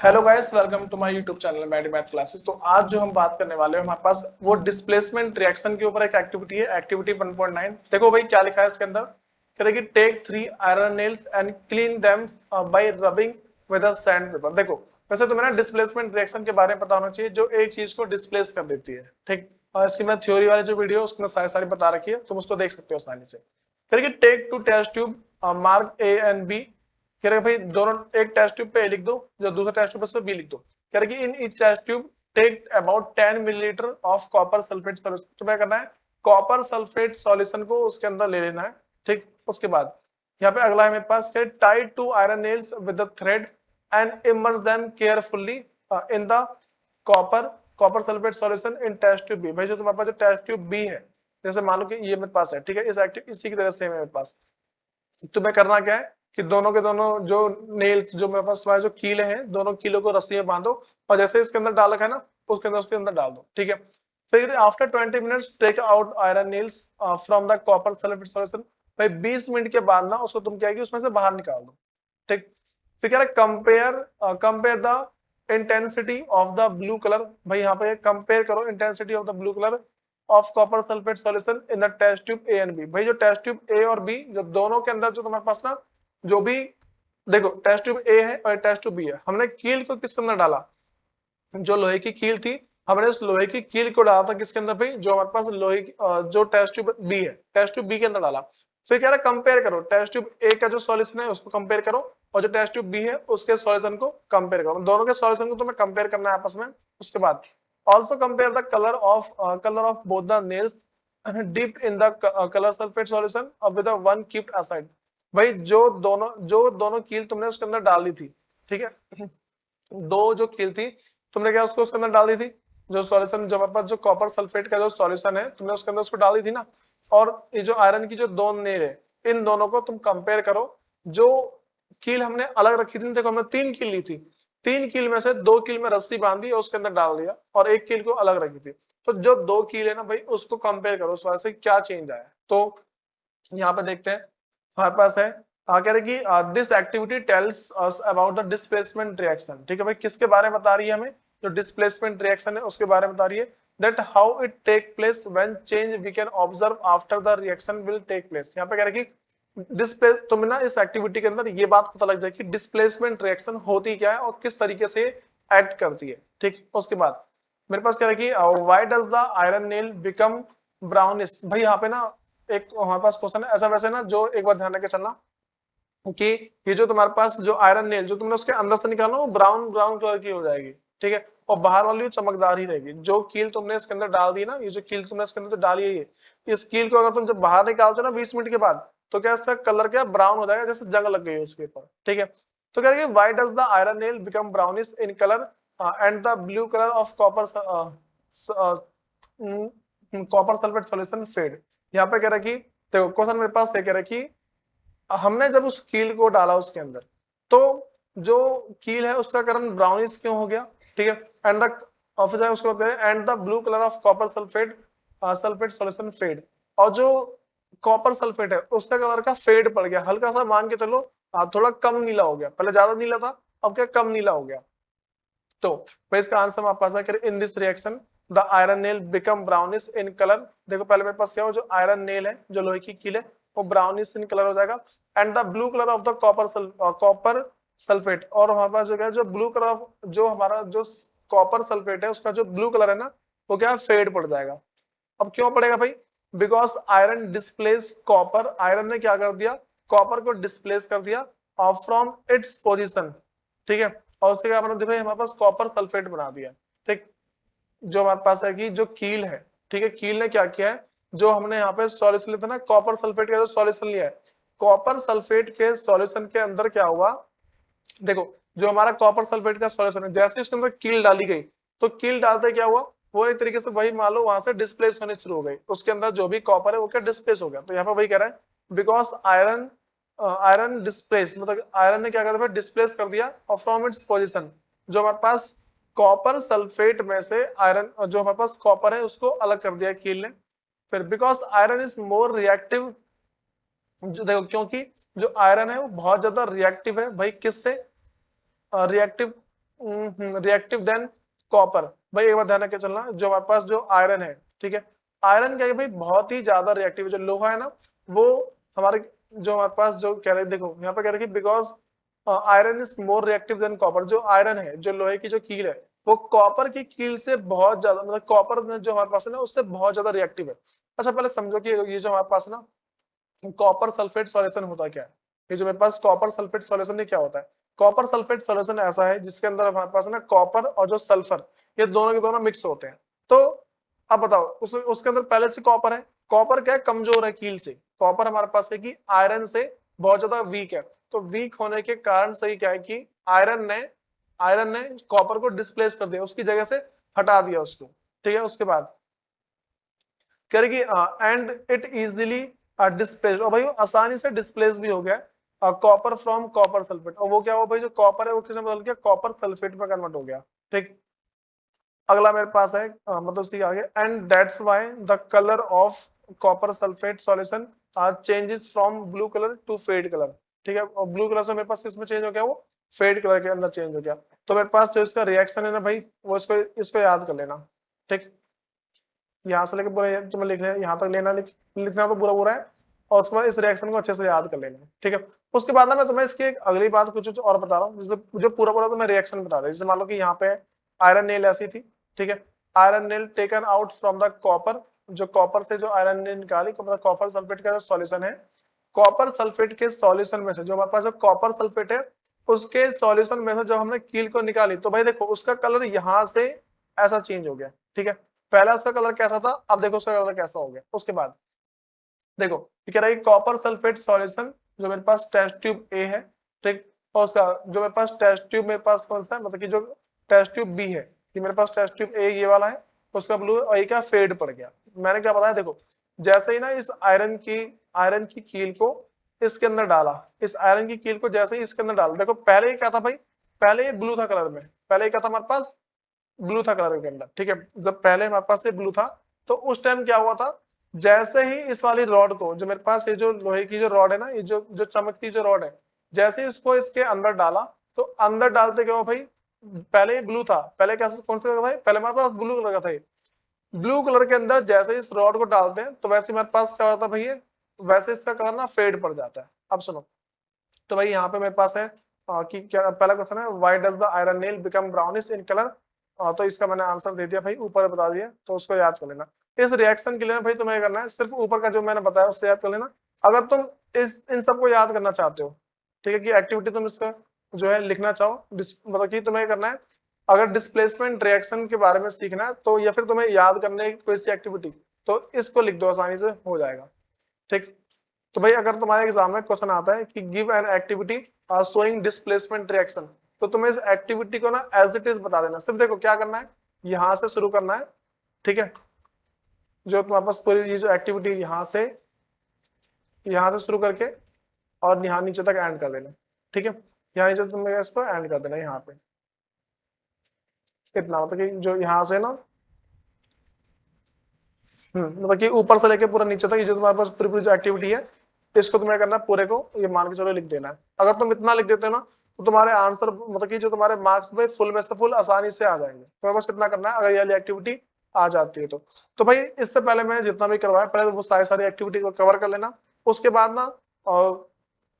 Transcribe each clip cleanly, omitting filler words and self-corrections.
Hello guys, welcome to my YouTube channel Maddy math classes. तो आज जो हम बात करने वाले हैं हमारे पास वो डिस्प्लेसमेंट रिएक्शन के ऊपर एक एक्टिविटी है, एक्टिविटी 1.9। देखो भाई क्या लिखा है इसके अंदर। कह रहे कि take 3 iron nails and clean them by rubbing with a sand paper. देखो वैसे तुम्हें ना डिस्प्लेसमेंट रिएक्शन के बारे में पता होना चाहिए, जो एक चीज को डिस्प्लेस कर देती है। ठीक, और इसकी मैं थ्योरी वाली जो वीडियो उसमें सारी सारी बता रखी है, तुम उसको देख सकते हो आसानी से। कह रहे कि take 2 test tube mark A and B. कह रहे भाई दोनों एक टेस्ट ट्यूब पे ए लिख दो, जो दूसरा टेस्ट ट्यूब पे बी लिख दो। कह रहे कि in each test tube take about 10 millilitre of copper sulphate solution. तो क्या करना है, कॉपर सल्फेट सॉल्यूशन को उसके अंदर ले लेना है। ठीक, उसके बाद यहाँ पे अगला है मेरे पास, tie two iron nails with the thread and immerse them carefully in the copper copper sulphate solution in test tube B. भाई जो तुम्हारे पास जो टेस्ट ट्यूब बी है, जैसे मान लो कि ये मेरे पास है, ठीक है, इस एक्टिव इसी की तरह से है मेरे पास। तुम्हें करना क्या है कि दोनों के दोनों जो नेल्स जो मेरे पास तुम्हारे जो कीले हैं, दोनों कीलों को रस्सी में बांधो और जैसे इसके अंदर डाल रखा है ना, उसके अंदर डाल दो। ठीक है, फिर after 20 minutes take out iron nails from the copper sulphate solution. भाई 20 मिनट के बाद ना उसको तुम क्या है कि उसमें से बाहर निकाल दो। ठीक, फिर कह रहा है compare the intensity of the blue colour. भाई यहाँ पे कंपेयर करो intensity of the blue colour of copper sulphate solution in the test tube A and B. भाई जो टेस्ट ट्यूब ए और बी, जो दोनों के अंदर जो तुम्हारे पास ना जो भी, देखो टेस्ट ट्यूब ए है और टेस्ट ट्यूब बी है, हमने कील को किसके अंदर डाला, जो लोहे की कील थी, हमने उस लोहे की कील को डाला था किसके अंदर भाई, जो हमारे पास लोहे जो टेस्ट ट्यूब बी है, टेस्ट ट्यूब बी के अंदर डाला। फिर कह रहा है कंपेयर करो टेस्ट ट्यूब ए का जो सॉल्यूशन है उसको कंपेयर करो और जो टेस्ट ट्यूब बी है उसके सॉल्यूशन को कंपेयर करो। दोनों के सॉल्यूशन को तुम्हें कंपेयर करना है आपस में। उसके बाद also compare the colour of both the nails dipped in the colour sulphate solution with one keeped aside. भाई जो दोनों कील तुमने उसके अंदर डाली थी, ठीक है, दो जो कील थी तुमने क्या उसको उसके अंदर डाल दी थी, जो सॉल्यूशन जो हमारे पास जो कॉपर सल्फेट का जो सॉल्यूशन है तुमने उसके अंदर उसको डाल दी थी ना। और ये जो आयरन की जो दो नेल है, इन दोनों को तुम कंपेयर करो। जो कील हमने अलग रखी थी, देखो हमने 3 कील ली थी, 3 कील में से 2 कील में रस्सी बांधी और उसके अंदर डाल दिया और एक कील को अलग रखी थी। तो जो 2 कील है ना भाई, उसको कंपेयर करो, उस वजह से क्या चेंज आया। तो यहाँ पे देखते हैं हमारे पास है, कह रहे कि this activity tells us about the displacement reaction. ठीक है भाई, किसके बारे में बता रही है हमें, जो डिस्प्लेसमेंट रिएक्शन है उसके बारे में बता रही है। That how it take place when change we can observe after the reaction will take place. यहाँ पे कह रहे कि डिस्प्ले, तुम्हें ना इस एक्टिविटी के अंदर ये बात पता लग जाए कि डिस्प्लेसमेंट रिएक्शन होती क्या है और किस तरीके से एक्ट करती है। ठीक, उसके बाद मेरे पास क्या है कि why does the iron nail become brownish. भाई यहाँ पे ना एक हमारे पास क्वेश्चन है ऐसा वैसे ना, जो एक बार ध्यान रखे चलना कि ये जो तुम्हारे पास जो आयरन नेल जो तुमने उसके अंदर से निकाला वो ब्राउन ब्राउन कलर की हो जाएगी। ठीक है, और बाहर वाली चमकदार ही रहेगी। जो कील तुमने इसके अंदर डाल दी ना, ये जो कील तुमने इसके अंदर डाली है, ये इस कील को अगर तुम जब बाहर निकालते हो ना 20 मिनट के बाद, तो क्या इसका कलर क्या ब्राउन हो जाएगा, जैसे जंग लग गई है उसके ऊपर। ठीक है, तो कह रहे हैं why does the iron nail become brownish in colour and the blue colour of copper sulphate solution fade. यहाँ पे कह रहा है कि देखो क्वेश्चन मेरे पास ये कह रहा है कि हमने जब उस कील को डाला उसके अंदर, तो जो कील है उसका कलर ब्राउनिश क्यों हो गया। ठीक है, एंड द ऑफिसर उसको बोलते हैं and the blue colour of copper sulphate sulphate solution fade. और जो कॉपर सल्फेट है उसका कलर का फेड पड़ गया, हल्का सा मान के चलो, थोड़ा कम नीला हो गया, पहले ज्यादा नीला था अब क्या कम नीला हो गया। तो भाई इसका आंसर हमारे पास है in this reaction the iron nail become brownish in colour. देखो पहले मेरे पास क्या हो, जो आयरन नेल है जो लोहे की कील है वो ब्राउनिश इन कलर हो जाएगा। And the blue colour of the copper sulphate, और हमारे पास जो क्या है, जो ब्लू कलर ऑफ जो हमारा जो कॉपर सल्फेट है उसका जो ब्लू कलर है ना, वो क्या फेड पड़ जाएगा। अब क्यों पड़ेगा भाई, because iron displace copper, iron ने क्या कर दिया, कॉपर को डिस्प्लेस कर दिया फ्रॉम इट्स पोजीशन। ठीक है, और उसके क्या बना दिया भाई, हमारे पास कॉपर सल्फेट बना दिया। ठीक, जो हमारे पास है कि जो कील है, ठीक है, कील ने क्या किया है, जो हमने यहाँ पे सॉल्यूशन लिया था ना, कॉपर सल्फेट का जो सॉल्यूशन लिया है, कॉपर सल्फेट के सॉल्यूशन के अंदर क्या हुआ, देखो जो हमारा कॉपर सल्फेट का सॉल्यूशन है, जैसे इसके अंदर कील डाली गई, तो कील डालते क्या हुआ, वो एक तरीके से वही मान लो वहां से डिस्प्लेस होने शुरू हो गई, उसके अंदर जो भी कॉपर है वो क्या डिस्प्लेस हो गया। तो यहाँ पे वही कह रहा है बिकॉज आयरन डिस्प्लेस, मतलब आयरन ने क्या कर दिया, डिस्प्लेस कर दिया और फ्रॉम इट्स पोजिशन, जो हमारे पास कॉपर सल्फेट में से आयरन, जो हमारे पास कॉपर है उसको अलग कर दिया कील ने। फिर because iron is more reactive, जो देखो क्योंकि जो आयरन है वो बहुत ज्यादा रिएक्टिव है भाई, किससे, रिएक्टिव रिएक्टिव देन कॉपर। भाई एक बार ध्यान रख के चलना, जो हमारे पास जो आयरन है, ठीक है, आयरन क्या है भाई, बहुत ही ज्यादा रिएक्टिव है। जो लोहा है ना, वो हमारे जो हमारे पास जो कह रहे, देखो यहाँ पे कह रहे कि because iron is more reactive than copper. जो आयरन है, जो लोहे की जो कील है, वो कॉपर की कील से बहुत ज्यादा, मतलब कॉपर जो हमारे पास है ना, उससे बहुत ज्यादा रिएक्टिव है। अच्छा पहले समझो कि ये जो हमारे पास ना कॉपर सल्फेट सॉल्यूशन होता क्या है। ये जो मेरे पास कॉपर सल्फेट सॉल्यूशन ये क्या होता है। कॉपर सल्फेट सॉल्यूशन ऐसा है जिसके अंदर हमारे पास ना कॉपर और जो सल्फर, ये दोनों के दोनों मिक्स होते हैं। तो अब बताओ, उसके अंदर पहले से कॉपर है। कॉपर क्या है, कमजोर है कील से। कॉपर हमारे पास है कि आयरन से बहुत ज्यादा वीक है। तो वीक होने के कारण से ही क्या है कि आयरन ने कॉपर को डिस्प्लेस कर दिया, उसकी जगह से हटा दिया उसको। ठीक है, उसके बाद कह रही कि एंड इट इजिली डिस्प्लेस, और भाई वो आसानी से डिस्प्लेस भी हो गया कॉपर फ्रॉम कॉपर सल्फेट। और वो क्या हुआ भाई, जो कॉपर है वो किसने बदल गया, कॉपर सल्फेट में कन्वर्ट हो गया। ठीक, अगला मेरे पास है मतलब सी आगे, and that's why the colour of copper sulphate solution changes from blue colour to fade colour. ठीक है, और ब्लू कलर से मेरे पास किसमें चेंज हो गया, वो फेड कलर के अंदर चेंज हो गया। तो मेरे पास जो इसका रिएक्शन है ना भाई, वो इसको याद कर लेना। ठीक, यहाँ से लेके पूरा तुम्हें लिख लेना, यहाँ तक लेना, लिखना तो पूरा पूरा है। और उसके बाद इस रिएक्शन को अच्छे से याद कर लेना। ठीक है, उसके बाद ना मैं तुम्हें इसकी एक अगली बात कुछ और बता रहा हूँ, जैसे जो पूरा पूरा तुम्हें रिएक्शन बता रहा, जैसे मान लो कि यहाँ पे आयरन नेल ऐसी थी। ठीक है, iron nail taken out from the copper, जो कॉपर से जो आयरन नेल निकाली, मतलब कॉपर सल्फेट का जो सॉल्यूशन है, कॉपर सल्फेट के सॉल्यूशन में से जो हमारे पास जो कॉपर सल्फेट है, उसके सॉल्यूशन में से जब हमने कील को निकाली, तो भाई देखो उसका कलर यहाँ से ऐसा चेंज हो गया। ठीक है, पहला उसका कलर कैसा था, अब देखो उसका कलर कैसा हो गया। उसके बाद देखो ये कह रहा है कॉपर सल्फेट सॉल्यूशन जो मेरे पास टेस्ट ट्यूब ए है। ठीक, और उसका जो मेरे पास टेस्ट ट्यूब मेरे पास कौन सा है, मतलब कि जो टेस्ट ट्यूब बी है, ये मेरे पास टेस्ट ट्यूब ए ये वाला है, उसका ब्लू है, और ये क्या फेड पड़ गया। मैंने क्या बताया, देखो जैसे ही ना इस आयरन की कील को इसके अंदर डाला, इस आयरन की कील को जैसे ही इसके अंदर डाला, देखो पहले ये क्या था भाई, पहले ये ब्लू था कलर में, पहले ये क्या था हमारे पास, ब्लू था कलर के अंदर। ठीक है, जब पहले हमारे पास ये ब्लू था, तो उस टाइम क्या हुआ था, जैसे ही इस वाली रॉड को, जो मेरे पास ये जो लोहे की जो रॉड है ना, ये जो जो चमकती जो रॉड है, जैसे ही इसको इसके अंदर डाला, तो अंदर डालते क्या हुआ भाई, पहले ये ब्लू था, पहले क्या कौन सा कलर था, पहले हमारे पास ब्लू कलर का था। ब्लू कलर के अंदर जैसे ही इस रॉड को डालते हैं, तो वैसे हमारे पास क्या होता है भैया, वैसे इसका कलर ना फेड पड़ जाता है। अब सुनो, तो भाई यहाँ पे मेरे पास है कि क्या पहला क्वेश्चन है, why does the iron nail become brownish in colour. तो इसका मैंने आंसर दे दिया भाई, ऊपर बता दिया, तो उसको याद कर लेना। इस रिएक्शन के लिए ना भाई तुम्हें क्या करना है, सिर्फ ऊपर का जो मैंने बताया उससे याद कर लेना। अगर तुम इस इन सबको याद करना चाहते हो, ठीक है, कि एक्टिविटी तुम इसका जो है लिखना चाहो, मतलब कि तुम्हें करना है, अगर डिस्प्लेसमेंट रिएक्शन के बारे में सीखना है, तो या फिर तुम्हें याद करने की कोई सी एक्टिविटी, तो इसको लिख दो, आसानी से हो जाएगा। ठीक, तो भाई अगर तुम्हारे एग्जाम में क्वेश्चन आता है कि give an activity showing displacement reaction, तो तुम्हें इस एक्टिविटी को ना एज इट इज बता देना। सिर्फ देखो क्या करना है, यहां से शुरू करना है। ठीक है, जो तुम्हारे पास पूरी ये जो एक्टिविटी यहाँ से शुरू करके और यहाँ नीचे तक एंड कर देना। ठीक है, यहाँ नीचे तुम्हें इसको एंड कर देना यहाँ पे, इतना मतलब कि जो यहाँ से ना मतलब कि ऊपर से लेके पूरा नीचे तक ये जो तुम्हारे पास पूरी पूरी जो एक्टिविटी है, इसको तुम्हें करना है, पूरे को ये मान के चलो लिख देना है। अगर तुम इतना लिख देते हो ना, तो तुम्हारे आंसर मतलब कि जो तुम्हारे मार्क्स में फुल में से फुल आसानी से आ जाएंगे। तुम्हें बस कितना करना है, अगर ये वाली एक्टिविटी आ जाती है तो भाई इससे पहले मैंने जितना भी करवाया, पहले वो सारी एक्टिविटी को कवर कर लेना। उसके बाद ना और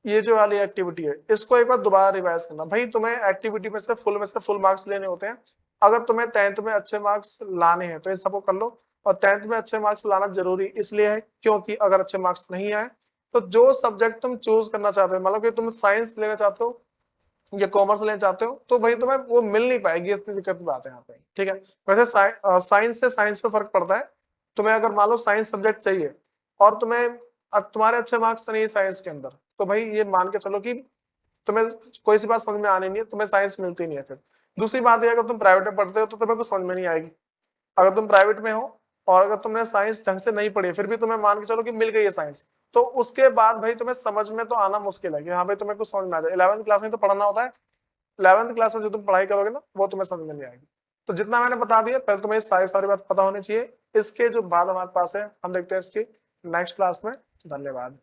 ये जो वाली एक्टिविटी है, इसको एक बार दोबारा रिवाइज करना। भाई तुम्हें एक्टिविटी में से फुल मार्क्स लेने होते हैं। अगर तुम्हें 10th में अच्छे मार्क्स लाने हैं, तो इन सबको कर लो। और 10th में अच्छे मार्क्स लाना जरूरी इसलिए है क्योंकि अगर अच्छे मार्क्स नहीं आए, तो जो सब्जेक्ट तुम चूज करना चाहते हो, मतलब कि तुम साइंस लेना चाहते हो या कॉमर्स लेना चाहते हो, तो भाई तुम्हें वो मिल नहीं पाएगी, इतनी दिक्कत की बात है यहाँ पे। ठीक है, वैसे साइंस से साइंस पे फर्क पड़ता है। तुम्हें अगर मान लो साइंस सब्जेक्ट चाहिए और तुम्हें तुम्हारे अच्छे मार्क्स नहीं है साइंस के अंदर, तो भाई ये मान के चलो कि तुम्हें कोई सी बात समझ में आनी नहीं है, तुम्हें साइंस मिलती नहीं है। फिर दूसरी बात है, अगर तुम प्राइवेट में पढ़ते हो तो तुम्हें कुछ समझ में नहीं आएगी। अगर तुम प्राइवेट में हो और अगर तुमने साइंस ढंग से नहीं पढ़ी, फिर भी तुम्हें मान के चलो कि मिल गई है साइंस, तो उसके बाद भाई तुम्हें समझ में तो आना मुश्किल है कि हाँ भाई तुम्हें कुछ समझ में आ जाए। 11th क्लास में तो पढ़ना होता है, 11th क्लास में जो तुम पढ़ाई करोगे ना, वो तुम्हें समझ में नहीं आएगी। तो जितना मैंने बता दिया, पहले तुम्हें सारी बात पता होनी चाहिए। इसके जो बाद हमारे पास है, हम देखते हैं इसकी नेक्स्ट क्लास में। धन्यवाद।